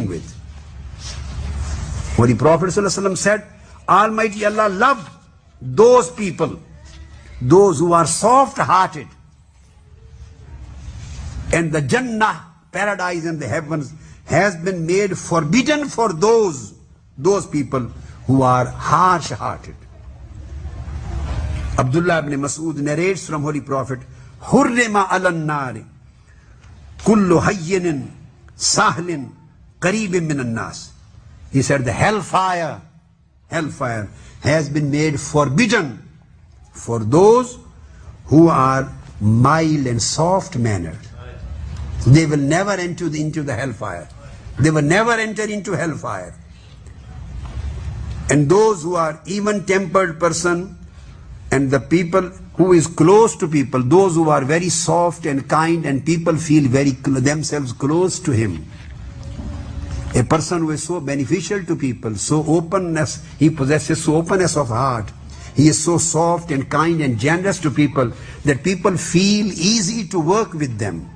with. Holy Prophet ﷺ said, Almighty Allah loved those people, those who are soft-hearted. And the Jannah, paradise and the heavens, has been made forbidden for those people who are harsh-hearted. Abdullah ibn Mas'ud narrates from Holy Prophet, Hurrima alan nari kullu hayyinin sahlin qareebin minan nas. He said the hellfire has been made forbidden for those who are mild and soft-mannered. They will never enter into the hellfire. They will never enter into hellfire. And those who are even-tempered person, and the people who is close to people, those who are very soft and kind, and people feel themselves close to him. A person who is so beneficial to people, so openness, he possesses so openness of heart. He is so soft and kind and generous to people that people feel easy to work with them.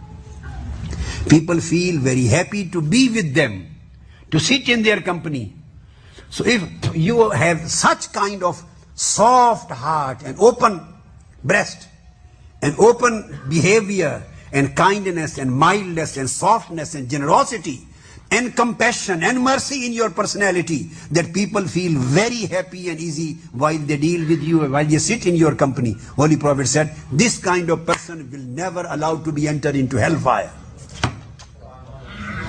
People feel very happy to be with them, to sit in their company. So if you have such kind of soft heart and open breast and open behavior and kindness and mildness and softness and generosity and compassion and mercy in your personality, that people feel very happy and easy while they deal with you, while they sit in your company. Holy Prophet said, this kind of person will never allowed to be entered into hellfire.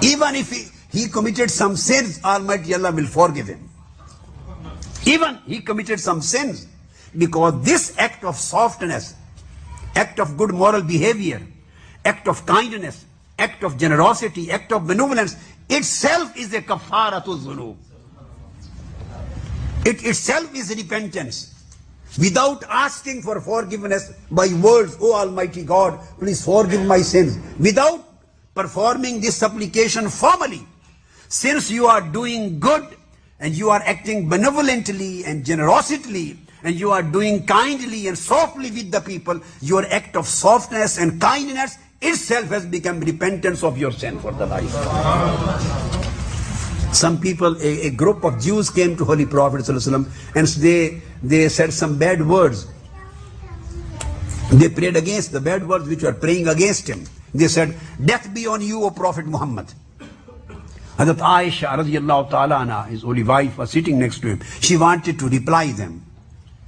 Even if he committed some sins, Almighty Allah will forgive him. Even he committed some sins, because this act of softness, act of good moral behavior, act of kindness, act of generosity, act of benevolence, itself is a kafaratul dhunub. It itself is repentance. Without asking for forgiveness by words, oh Almighty God, please forgive my sins. Without performing this supplication formally, since you are doing good and you are acting benevolently and generosity, and you are doing kindly and softly with the people, your act of softness and kindness itself has become repentance of your sin for the life. Some people, a group of Jews came to Holy Prophet ﷺ, and they said some bad words. They prayed against the bad words which were praying against him. They said, death be on you, O Prophet Muhammad. Hazrat Aisha radiallahu ta'ala anha, his holy wife, was sitting next to him. She wanted to reply them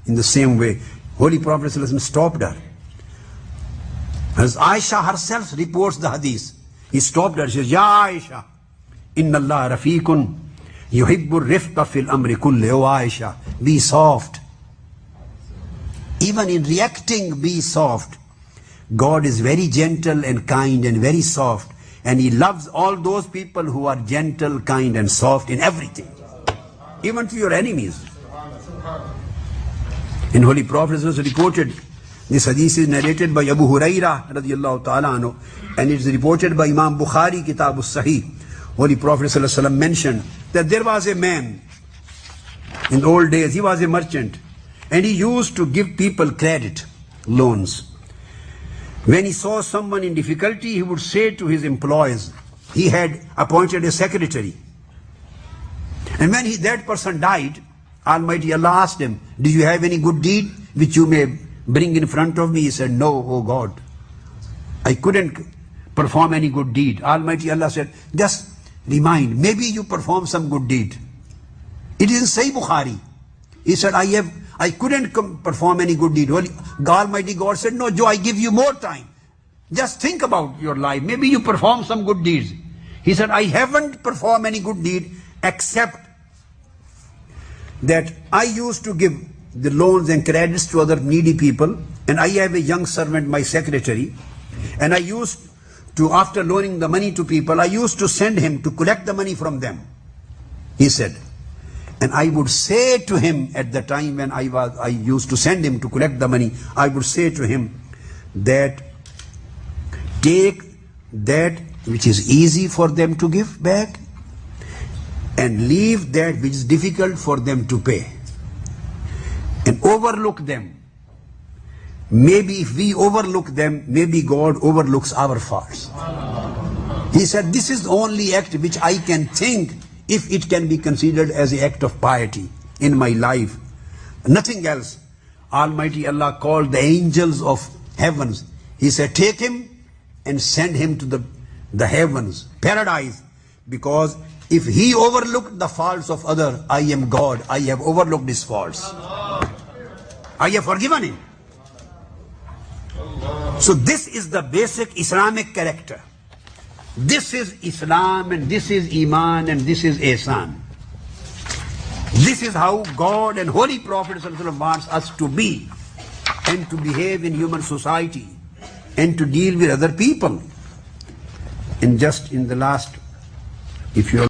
in the same way. Holy Prophet ﷺ stopped her. As Aisha herself reports the hadith, he stopped her. She says, Ya Aisha, inna Allah rafiqun yuhibbur rifqa fil amri kulli. O Aisha, be soft. Even in reacting, be soft. God is very gentle and kind and very soft. And He loves all those people who are gentle, kind and soft in everything. Even to your enemies. In Holy Prophet was reported, this hadith is narrated by Abu Hurairah radiallahu ta'ala anhu, and it is reported by Imam Bukhari, Kitab al-Sahih. Holy Prophet ﷺ mentioned that there was a man in the old days, he was a merchant, and he used to give people credit, loans. When he saw someone in difficulty, he would say to his employees, he had appointed a secretary. And when that person died, Almighty Allah asked him, do you have any good deed which you may bring in front of me? He said, no, oh God, I couldn't perform any good deed. Almighty Allah said, just remind, maybe you perform some good deed. It is in Sahih Bukhari. He said, I couldn't perform any good deed. Almighty God said, no, Joe, I give you more time. Just think about your life. Maybe you perform some good deeds. He said, I haven't performed any good deed except that I used to give the loans and credits to other needy people, and I have a young servant, my secretary, and I used to, after loaning the money to people, I used to send him to collect the money from them. He said, and I would say to him at the time when I used to send him to collect the money, I would say to him that take that which is easy for them to give back and leave that which is difficult for them to pay. And overlook them. Maybe if we overlook them, maybe God overlooks our faults. He said, this is the only act which I can think if it can be considered as an act of piety in my life. Nothing else. Almighty Allah called the angels of heavens. He said, take him and send him to the heavens, paradise, because if he overlooked the faults of others, I am God, I have overlooked his faults. I have forgiven him. So this is the basic Islamic character. This is Islam and this is Iman and this is Ihsan. This is how God and Holy Prophet ﷺ wants us to be and to behave in human society and to deal with other people. And just in the last, if you